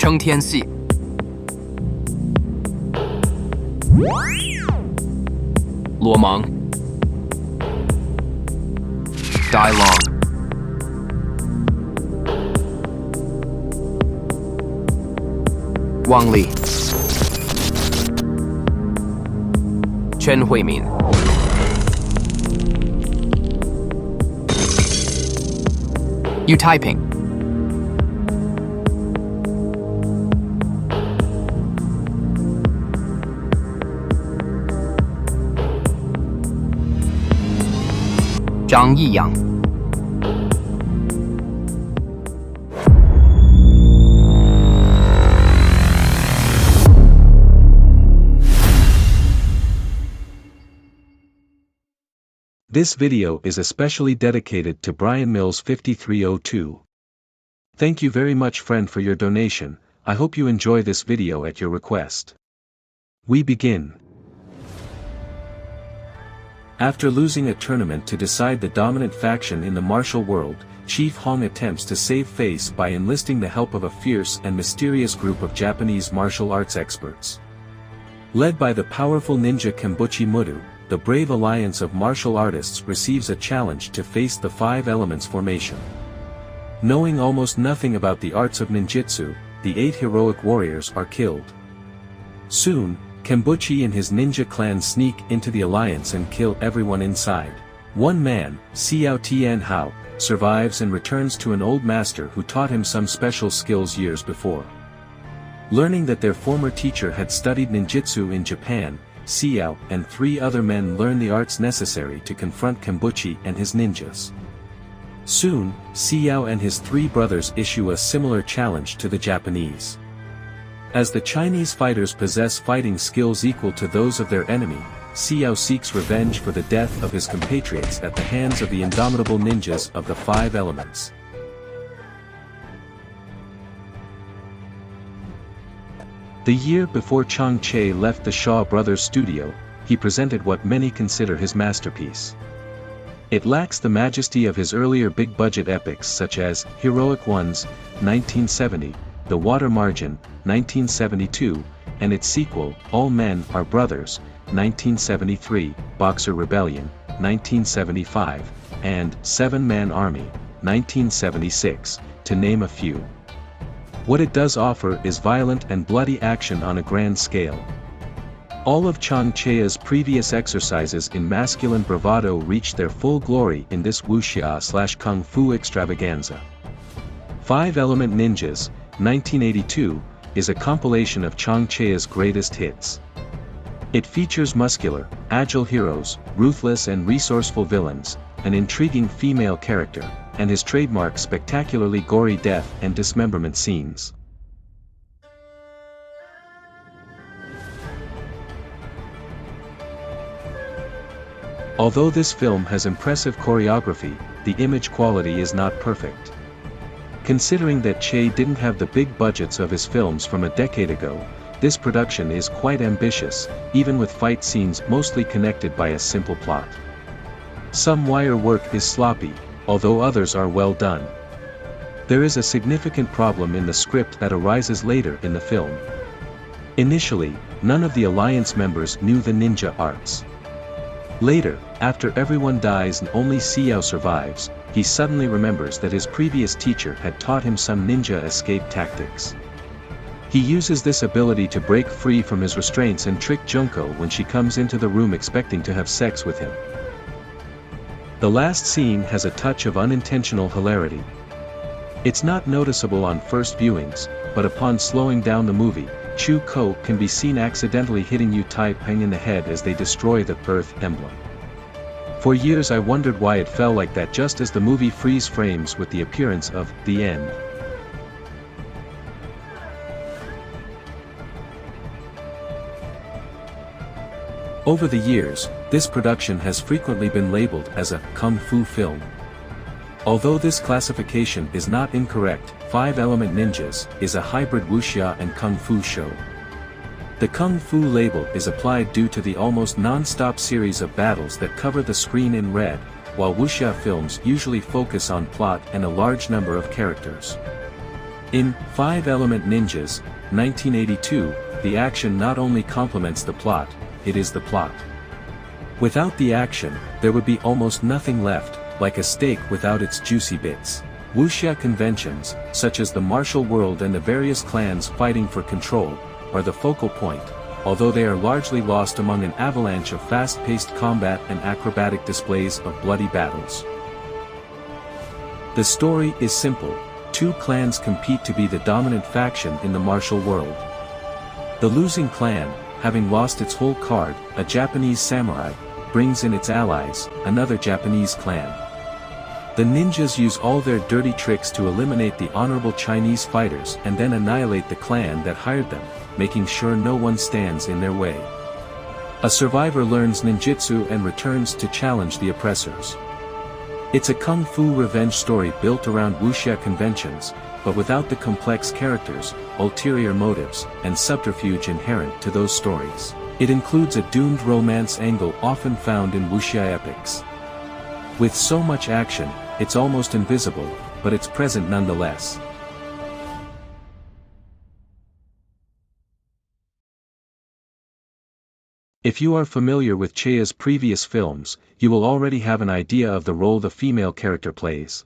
撑天戏。罗芒 Die long 汪丽全慧敏You typing张义阳This video is especially dedicated to Brian Mills 5302. Thank you very much friend for your donation. I hope you enjoy this video at your request. We begin. After losing a tournament to decide the dominant faction in the martial world, Chief Hong attempts to save face by enlisting the help of a fierce and mysterious group of Japanese martial arts experts. Led by the powerful ninja Kambuchi Mudu, the brave alliance of martial artists receives a challenge to face the Five Elements formation. Knowing almost nothing about the arts of ninjitsu, the 8 heroic warriors are killed. Soon, Kambuchi and his ninja clan sneak into the alliance and kill everyone inside. One man, Hsiao Tianhao, survives and returns to an old master who taught him some special skills years before. Learning that their former teacher had studied ninjitsu in Japan, Hsiao and 3 other men learn the arts necessary to confront Kambuchi and his ninjas. Soon, Hsiao and his 3 brothers issue a similar challenge to the Japanese. As the Chinese fighters possess fighting skills equal to those of their enemy, Hsiao seeks revenge for the death of his compatriots at the hands of the indomitable ninjas of the 5 Elements. The year before Chang Cheh left the Shaw Brothers studio, he presented what many consider his masterpiece. It lacks the majesty of his earlier big-budget epics such as Heroic Ones, 1970, The Water Margin, 1972, and its sequel, All Men Are Brothers, 1973, Boxer Rebellion, 1975, and 7-Man Army, 1976, to name a few. What it does offer is violent and bloody action on a grand scale. All of Chang Cheh's previous exercises in masculine bravado reached their full glory in this Wuxia/Kung Fu extravaganza. 5 Element Ninjas, 1982, is a compilation of Chang Cheh's greatest hits. It features muscular, agile heroes, ruthless and resourceful villains, an intriguing female character, and his trademark spectacularly gory death and dismemberment scenes. Although this film has impressive choreography, the image quality is not perfect. Considering that Cheh didn't have the big budgets of his films from a decade ago, this production is quite ambitious, even with fight scenes mostly connected by a simple plot. Some wire work is sloppy, although others are well done. There is a significant problem in the script that arises later in the film. Initially, none of the Alliance members knew the ninja arts. Later, after everyone dies and only Hsiao survives, he suddenly remembers that his previous teacher had taught him some ninja escape tactics. He uses this ability to break free from his restraints and trick Junko when she comes into the room expecting to have sex with him. The last scene has a touch of unintentional hilarity. It's not noticeable on first viewings, but upon slowing down the movie, Chu Ko can be seen accidentally hitting Yu Tai Peng in the head as they destroy the Earth emblem. For years I wondered why it fell like that just as the movie freeze frames with the appearance of the end. Over the years, this production has frequently been labeled as a Kung Fu film. Although this classification is not incorrect, 5 Element Ninjas is a hybrid wuxia and Kung Fu show. The Kung Fu label is applied due to the almost non-stop series of battles that cover the screen in red, while wuxia films usually focus on plot and a large number of characters. In Five-Element Ninjas, 1982, the action not only complements the plot, it is the plot. Without the action, there would be almost nothing left, like a steak without its juicy bits. Wuxia conventions, such as the martial world and the various clans fighting for control, are the focal point, although they are largely lost among an avalanche of fast-paced combat and acrobatic displays of bloody battles. The story is simple. Two clans compete to be the dominant faction in the martial world. The losing clan, having lost its whole card, a Japanese samurai, brings in its allies, another Japanese clan. The ninjas use all their dirty tricks to eliminate the honorable Chinese fighters and then annihilate the clan that hired them, making sure no one stands in their way. A survivor learns ninjitsu and returns to challenge the oppressors. It's a kung fu revenge story built around wuxia conventions, but without the complex characters, ulterior motives, and subterfuge inherent to those stories. It includes a doomed romance angle often found in wuxia epics. With so much action, it's almost invisible, but it's present nonetheless. If you are familiar with Chea's previous films, you will already have an idea of the role the female character plays.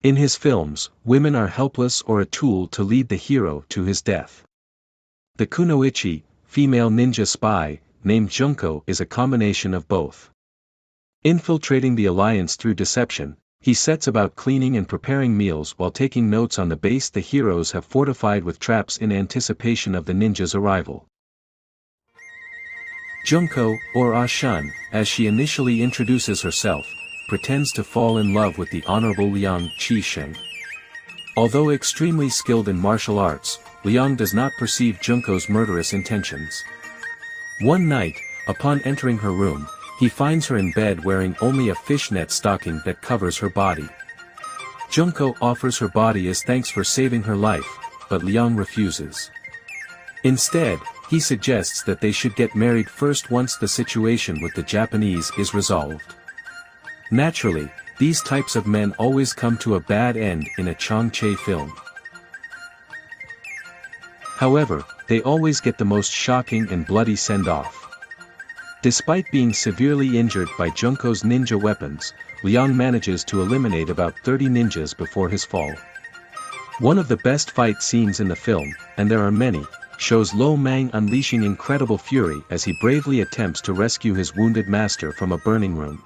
In his films, women are helpless or a tool to lead the hero to his death. The kunoichi, female ninja spy, named Junko is a combination of both. Infiltrating the alliance through deception, he sets about cleaning and preparing meals while taking notes on the base the heroes have fortified with traps in anticipation of the ninjas' arrival. Junko, or Ah-shun, as she initially introduces herself, pretends to fall in love with the Honorable Liang Qisheng. Although extremely skilled in martial arts, Liang does not perceive Junko's murderous intentions. One night, upon entering her room, he finds her in bed wearing only a fishnet stocking that covers her body. Junko offers her body as thanks for saving her life, but Liang refuses. Instead, he suggests that they should get married first once the situation with the Japanese is resolved. Naturally, these types of men always come to a bad end in a Chang Cheh film. However, they always get the most shocking and bloody send-off. Despite being severely injured by Junko's ninja weapons, Liang manages to eliminate about 30 ninjas before his fall. One of the best fight scenes in the film, and there are many, shows Lo Mang unleashing incredible fury as he bravely attempts to rescue his wounded master from a burning room.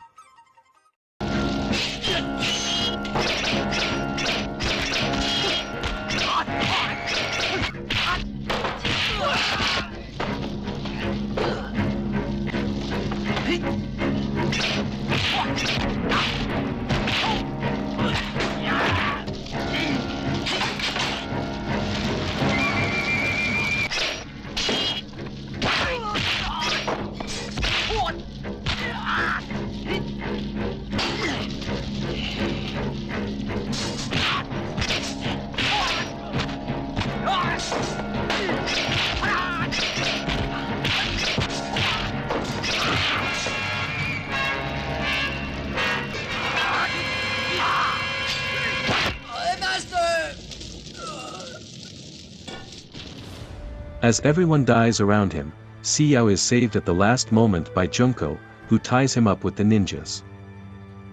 As everyone dies around him, Hsiao is saved at the last moment by Junko, who ties him up with the ninjas.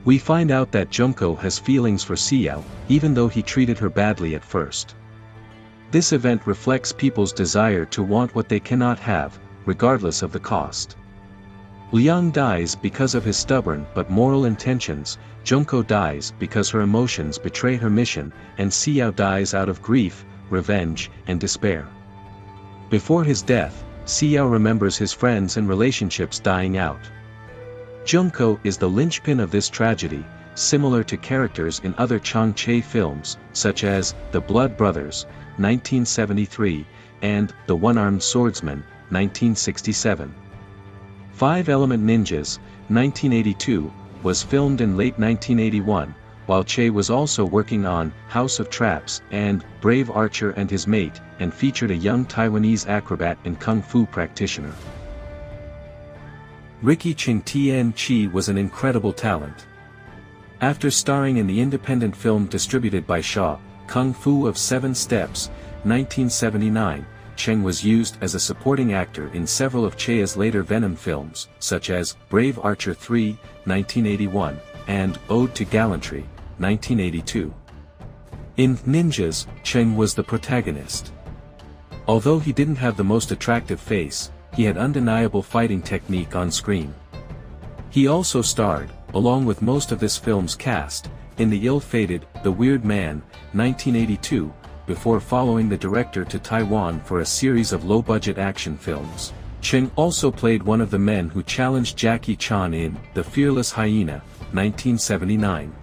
We find out that Junko has feelings for Hsiao, even though he treated her badly at first. This event reflects people's desire to want what they cannot have, regardless of the cost. Liang dies because of his stubborn but moral intentions, Junko dies because her emotions betray her mission, and Hsiao dies out of grief, revenge, and despair. Before his death, Hsiao remembers his friends and relationships dying out. Junko is the linchpin of this tragedy, similar to characters in other Chang Cheh films, such as The Blood Brothers, 1973, and The One-Armed Swordsman, 1967. Five-Element Ninjas, 1982, was filmed in late 1981, while Cheh was also working on House of Traps and Brave Archer and His Mate, and featured a young Taiwanese acrobat and kung fu practitioner. Ricky Ching Tien Chi was an incredible talent. After starring in the independent film distributed by Shaw, Kung Fu of 7 Steps, 1979, Cheng was used as a supporting actor in several of Chea's later Venom films, such as Brave Archer 3, 1981, and Ode to Gallantry, 1982. In Ninjas, Cheng was the protagonist. Although he didn't have the most attractive face, he had undeniable fighting technique on screen. He also starred, along with most of this film's cast, in the ill-fated The Weird Man, 1982, before following the director to Taiwan for a series of low-budget action films. Cheng also played one of the men who challenged Jackie Chan in The Fearless Hyena, 1979.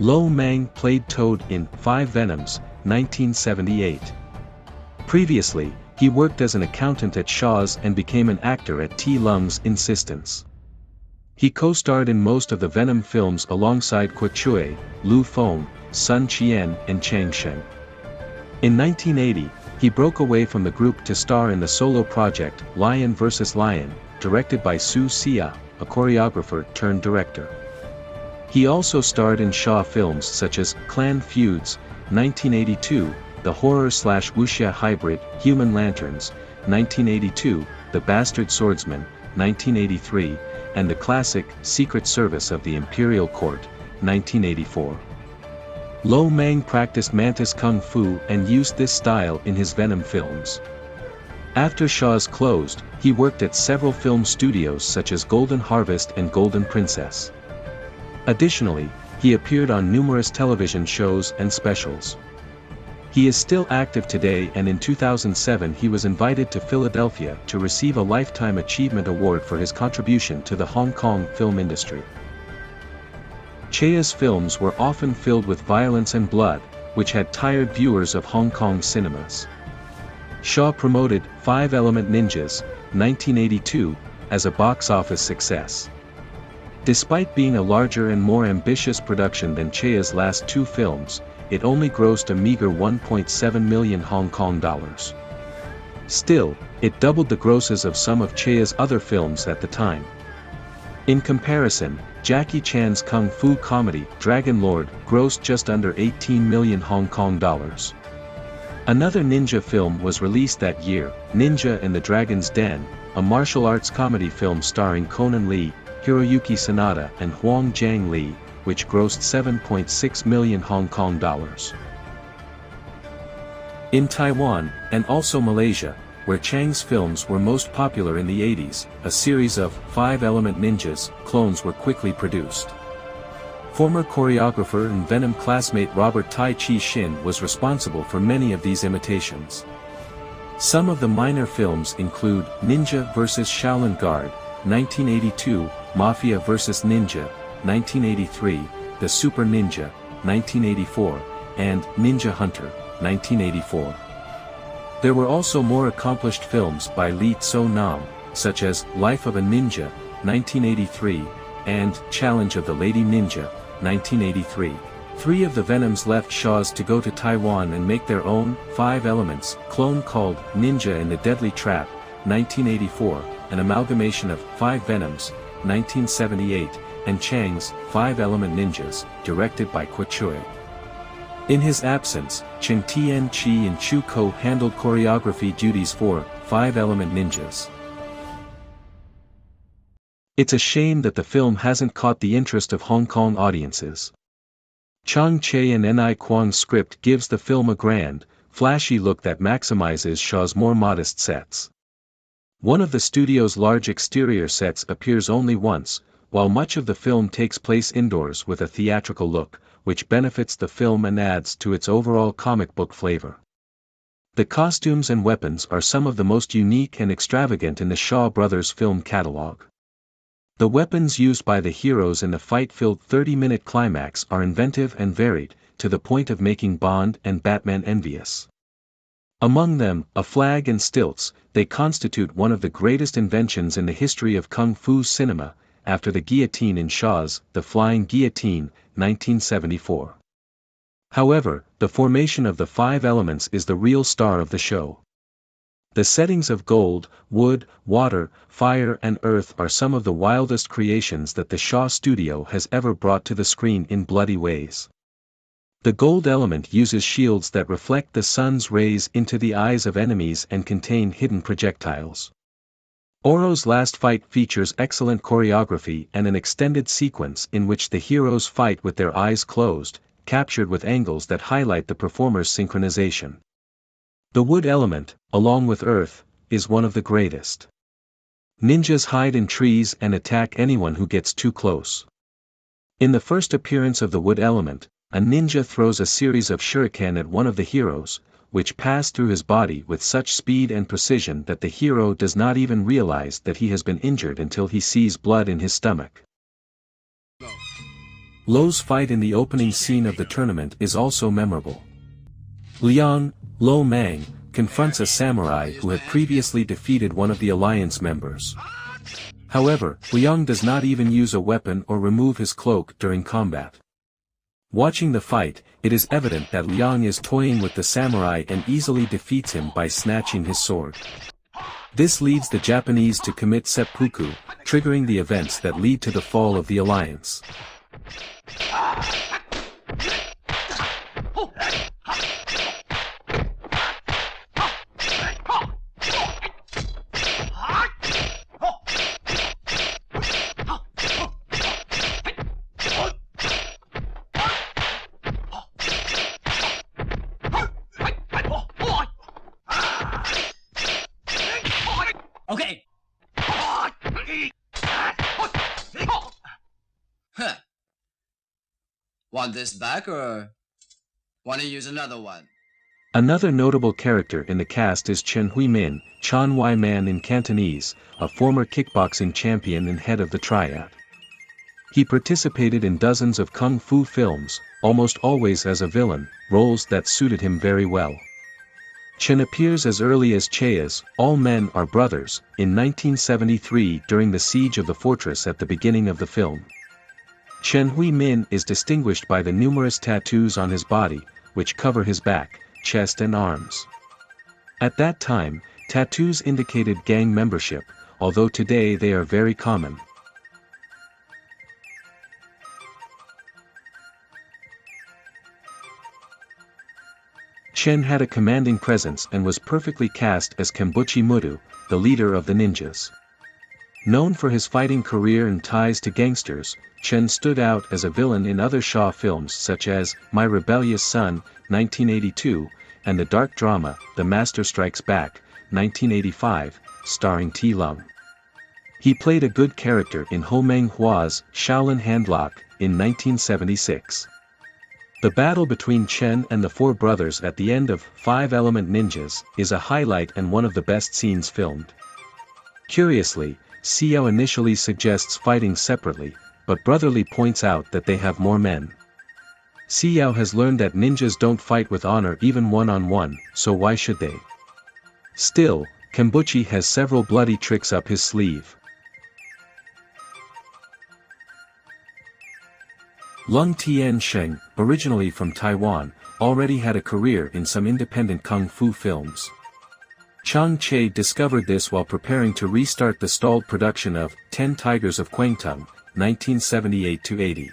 Lo Mang played Toad in 5 Venoms, 1978. Previously, he worked as an accountant at Shaw's and became an actor at T. Lung's insistence. He co-starred in most of the Venom films alongside Kuo Chue, Lu Feng, Sun Qian and Chang Cheh. In 1980, he broke away from the group to star in the solo project Lion vs. Lion, directed by Su Hsiao, a choreographer turned director. He also starred in Shaw films such as Clan Feuds, 1982, the horror/wuxia hybrid Human Lanterns, 1982, The Bastard Swordsman, 1983, and the classic Secret Service of the Imperial Court, 1984. Lo Mang practiced Mantis Kung Fu and used this style in his Venom films. After Shaw's closed, he worked at several film studios such as Golden Harvest and Golden Princess. Additionally, he appeared on numerous television shows and specials. He is still active today, and in 2007 he was invited to Philadelphia to receive a Lifetime Achievement Award for his contribution to the Hong Kong film industry. Chea's films were often filled with violence and blood, which had tired viewers of Hong Kong cinemas. Shaw promoted 5 Element Ninjas, 1982, as a box office success. Despite being a larger and more ambitious production than Chea's last 2 films, it only grossed a meager 1.7 million Hong Kong dollars. Still, it doubled the grosses of some of Chea's other films at the time. In comparison, Jackie Chan's kung fu comedy Dragon Lord grossed just under 18 million Hong Kong dollars. Another ninja film was released that year, Ninja in the Dragon's Den, a martial arts comedy film starring Conan Lee, Hiroyuki Sanada and Huang Jiang Li, which grossed 7.6 million Hong Kong dollars. In Taiwan, and also Malaysia, where Chang's films were most popular in the 80s, a series of 5 Element Ninjas clones were quickly produced. Former choreographer and Venom classmate Robert Tai Chi Shin was responsible for many of these imitations. Some of the minor films include Ninja vs. Shaolin Guard, 1982, Mafia vs. Ninja, 1983, The Super Ninja, 1984, and Ninja Hunter, 1984. There were also more accomplished films by Lee Tso-nam, such as Life of a Ninja, 1983, and Challenge of the Lady Ninja, 1983. 3 of the Venoms left Shaw's to go to Taiwan and make their own 5 Elements clone called Ninja in the Deadly Trap, 1984, an amalgamation of 5 Venoms, 1978, and Chang's 5 Element Ninjas, directed by Kuo Chue. In his absence, Cheng Tien Chi and Chu Ko handled choreography duties for 5 Element Ninjas. It's a shame that the film hasn't caught the interest of Hong Kong audiences. Chang Cheh and Ni Kwang's script gives the film a grand, flashy look that maximizes Shaw's more modest sets. One of the studio's large exterior sets appears only once, while much of the film takes place indoors with a theatrical look, which benefits the film and adds to its overall comic book flavor. The costumes and weapons are some of the most unique and extravagant in the Shaw Brothers film catalog. The weapons used by the heroes in the fight-filled 30-minute climax are inventive and varied, to the point of making Bond and Batman envious. Among them, a flag and stilts, they constitute one of the greatest inventions in the history of kung fu cinema, after the guillotine in Hsiao's The Flying Guillotine, 1974. However, the formation of the 5 elements is the real star of the show. The settings of gold, wood, water, fire and earth are some of the wildest creations that the Hsiao studio has ever brought to the screen in bloody ways. The gold element uses shields that reflect the sun's rays into the eyes of enemies and contain hidden projectiles. Oro's last fight features excellent choreography and an extended sequence in which the heroes fight with their eyes closed, captured with angles that highlight the performer's synchronization. The wood element, along with earth, is one of the greatest. Ninjas hide in trees and attack anyone who gets too close. In the first appearance of the wood element, a ninja throws a series of shuriken at one of the heroes, which pass through his body with such speed and precision that the hero does not even realize that he has been injured until he sees blood in his stomach. Lo's fight in the opening scene of the tournament is also memorable. Liang, Lo Mang, confronts a samurai who had previously defeated one of the alliance members. However, Liang does not even use a weapon or remove his cloak during combat. Watching the fight, it is evident that Liang is toying with the samurai and easily defeats him by snatching his sword. This leads the Japanese to commit seppuku, triggering the events that lead to the fall of the alliance. Okay. Huh. Want this back or want to use another one? Another notable character in the cast is Chen Hui-min, Chan Wai Man in Cantonese, a former kickboxing champion and head of the triad. He participated in dozens of kung fu films, almost always as a villain, roles that suited him very well. Chen appears as early as Chea's All Men Are Brothers, in 1973 during the siege of the fortress at the beginning of the film. Chen Hui-min is distinguished by the numerous tattoos on his body, which cover his back, chest and arms. At that time, tattoos indicated gang membership, although today they are very common. Chen had a commanding presence and was perfectly cast as Kambuchi Mudu, the leader of the ninjas. Known for his fighting career and ties to gangsters, Chen stood out as a villain in other Hsiao films such as My Rebellious Son, 1982, and the dark drama The Master Strikes Back, 1985, starring T. Lung. He played a good character in Ho Meng Hua's Shaolin Handlock, in 1976. The battle between Chen and the 4 brothers at the end of 5 Element Ninjas is a highlight and one of the best scenes filmed. Curiously, Hsiao initially suggests fighting separately, but Brotherly points out that they have more men. Hsiao has learned that ninjas don't fight with honor even one-on-one, so why should they? Still, Kambuchi has several bloody tricks up his sleeve. Lung Tiansheng, originally from Taiwan, already had a career in some independent kung fu films. Chang Cheh discovered this while preparing to restart the stalled production of 10 Tigers of Kwangtung, 1978-80.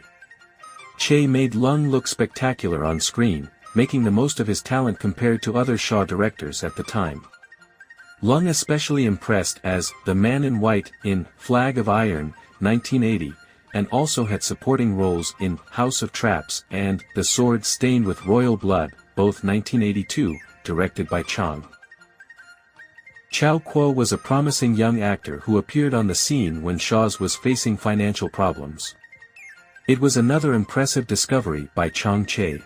Cheh made Lung look spectacular on screen, making the most of his talent compared to other Hsiao directors at the time. Lung especially impressed as the Man in White in Flag of Iron, 1980, and also had supporting roles in House of Traps and The Sword Stained with Royal Blood, both 1982, directed by Chang. Chao Kuo was a promising young actor who appeared on the scene when Hsiao was facing financial problems. It was another impressive discovery by Chang Cheh.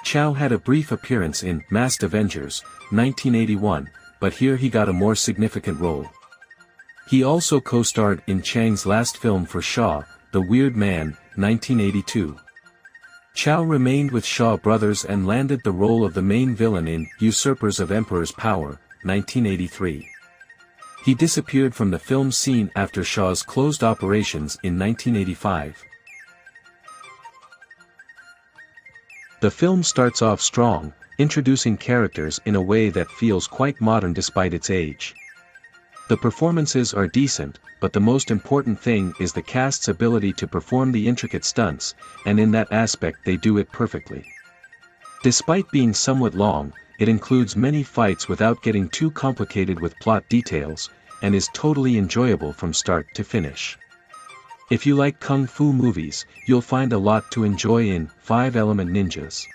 Chao had a brief appearance in Masked Avengers, 1981, but here he got a more significant role. He also co-starred in Chang's last film for Hsiao, The Weird Man, 1982. Hsiao remained with Shaw Brothers and landed the role of the main villain in Usurpers of Emperor's Power, 1983. He disappeared from the film scene after Shaw's closed operations in 1985. The film starts off strong, introducing characters in a way that feels quite modern despite its age. The performances are decent, but the most important thing is the cast's ability to perform the intricate stunts, and in that aspect they do it perfectly. Despite being somewhat long, it includes many fights without getting too complicated with plot details, and is totally enjoyable from start to finish. If you like kung fu movies, you'll find a lot to enjoy in 5 Element Ninjas.